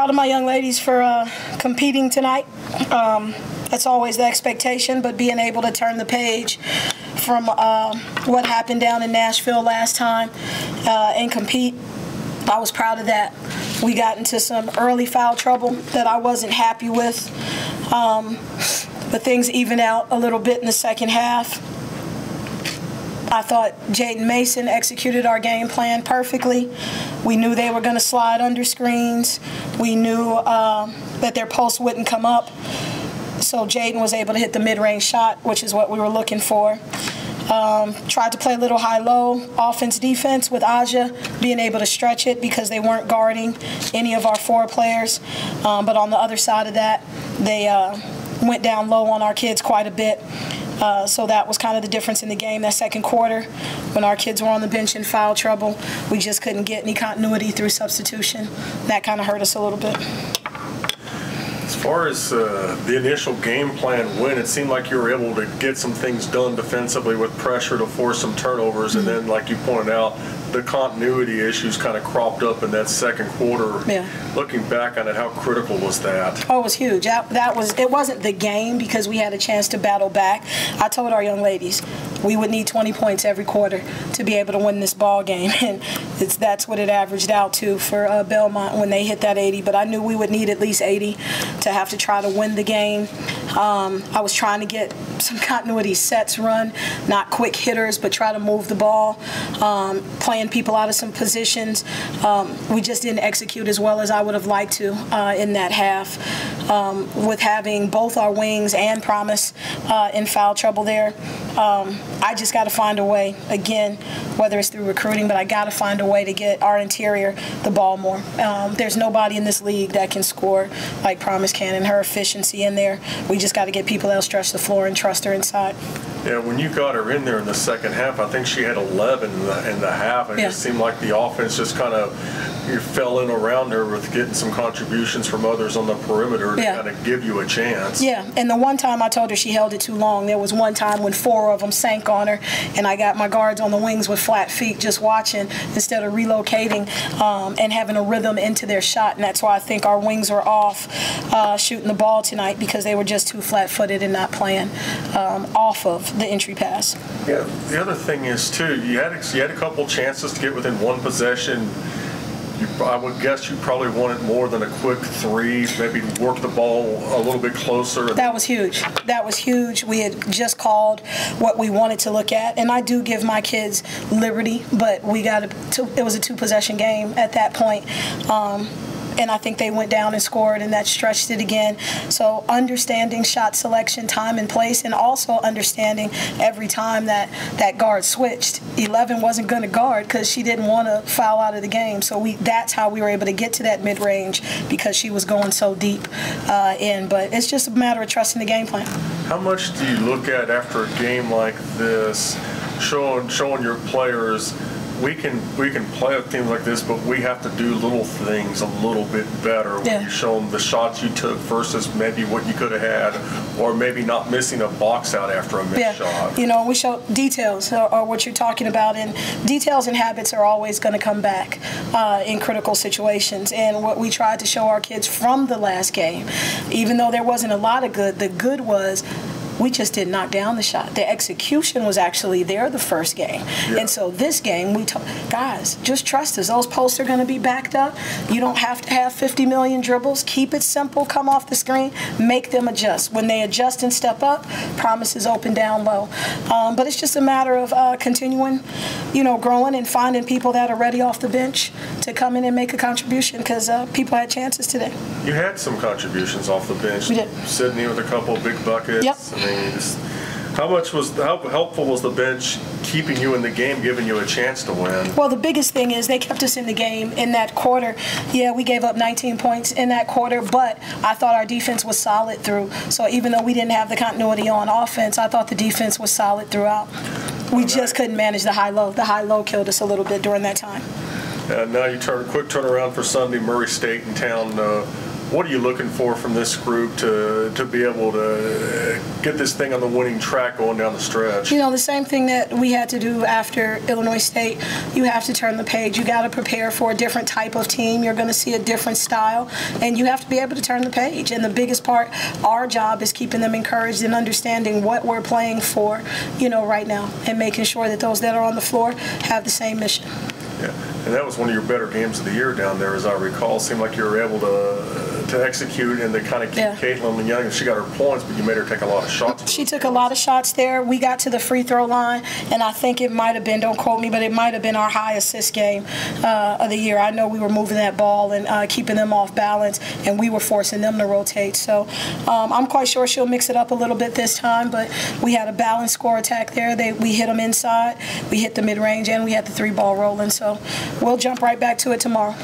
proud of my young ladies for competing tonight. That's always the expectation, but being able to turn the page from what happened down in Nashville last time and compete, I was proud of that. We got into some early foul trouble that I wasn't happy with, but things evened out a little bit in the second half. I thought Jaden Mason executed our game plan perfectly. We knew they were going to slide under screens. We knew that their post wouldn't come up. So Jaden was able to hit the mid-range shot, which is what we were looking for. Tried to play a little high-low offense-defense with Aja, being able to stretch it because they weren't guarding any of our forward players. But on the other side of that, they went down low on our kids quite a bit. So that was kind of the difference in the game that second quarter. When our kids were on the bench in foul trouble, we just couldn't get any continuity through substitution. That kind of hurt us a little bit. As far as the initial game plan win, it seemed like you were able to get some things done defensively with pressure to force some turnovers, and then, like you pointed out, the continuity issues kind of cropped up in that second quarter. Yeah. Looking back on it, how critical was that? Oh, it was huge. It wasn't the game because we had a chance to battle back. I told our young ladies we would need 20 points every quarter to be able to win this ball game, and that's what it averaged out to for Belmont when they hit that 80. But I knew we would need at least 80 to have to try to win the game. I was trying to get some continuity sets run, not quick hitters, but try to move the ball, playing people out of some positions. We just didn't execute as well as I would have liked to in that half. With having both our wings and Promise in foul trouble there, I just got to find a way, again, whether it's through recruiting, but I got to find a way to get our interior the ball more. There's nobody in this league that can score like Promise can, and her efficiency in there. We just got to get people that'll stretch the floor and trust her inside. Yeah, when you got her in there in the second half, I think she had 11 in the half. It just seemed like the offense just kind of fell in around her with getting some contributions from others on the perimeter to kind of give you a chance. Yeah, and the one time I told her she held it too long, there was one time when 4 of them sank on her, and I got my guards on the wings with flat feet just watching instead of relocating and having a rhythm into their shot, and that's why I think our wings were off shooting the ball tonight because they were just too flat-footed and not playing off of the entry pass. Yeah, the other thing is, too, you had a couple chances to get within one possession. I would guess you probably wanted more than a quick 3, maybe work the ball a little bit closer. That was huge. That was huge. We had just called what we wanted to look at, and I do give my kids liberty, but it was a 2-possession game at that point. And I think they went down and scored, and that stretched it again. So understanding shot selection, time and place, and also understanding every time that guard switched. 11 wasn't going to guard because she didn't want to foul out of the game. So that's how we were able to get to that mid-range because she was going so deep in. But it's just a matter of trusting the game plan. How much do you look at after a game like this, showing your players, we can play a team like this, but we have to do little things a little bit better. When you show them the shots you took versus maybe what you could have had, or maybe not missing a box out after a missed shot. You know, we show details or what you're talking about, and details and habits are always going to come back in critical situations. And what we tried to show our kids from the last game, even though there wasn't a lot of good, the good was we just didn't knock down the shot. The execution was actually there the first game. And so this game, we told guys, just trust us. Those posts are going to be backed up. You don't have to have 50 million dribbles. Keep it simple. Come off the screen. Make them adjust. When they adjust and step up, Promise is open down low. But it's just a matter of continuing, growing and finding people that are ready off the bench to come in and make a contribution because people had chances today. You had some contributions off the bench. We did. Sydney with a couple of big buckets. Yep. How helpful was the bench keeping you in the game, giving you a chance to win? Well, the biggest thing is they kept us in the game in that quarter. Yeah, we gave up 19 points in that quarter, but I thought our defense was solid through. So even though we didn't have the continuity on offense, I thought the defense was solid throughout. We just couldn't manage the high-low. The high-low killed us a little bit during that time. Now you quick turnaround for Sunday, Murray State in town. What are you looking for from this group to be able to get this thing on the winning track going down the stretch? You know, the same thing that we had to do after Illinois State. You have to turn the page. You got to prepare for a different type of team. You're going to see a different style, and you have to be able to turn the page. And the biggest part, our job is keeping them encouraged and understanding what we're playing for, you know, right now, and making sure that those that are on the floor have the same mission. Yeah, and that was one of your better games of the year down there, as I recall. It seemed like you were able to execute and to kind of keep Caitlin Young. She got her points, but you made her take a lot of shots. She took a lot of shots there. We got to the free throw line, and I think it might have been, don't quote me, but it might have been our high assist game of the year. I know we were moving that ball and keeping them off balance, and we were forcing them to rotate. So I'm quite sure she'll mix it up a little bit this time, but we had a balanced score attack there. We hit them inside, we hit the mid-range, and we had the 3-ball rolling. So we'll jump right back to it tomorrow.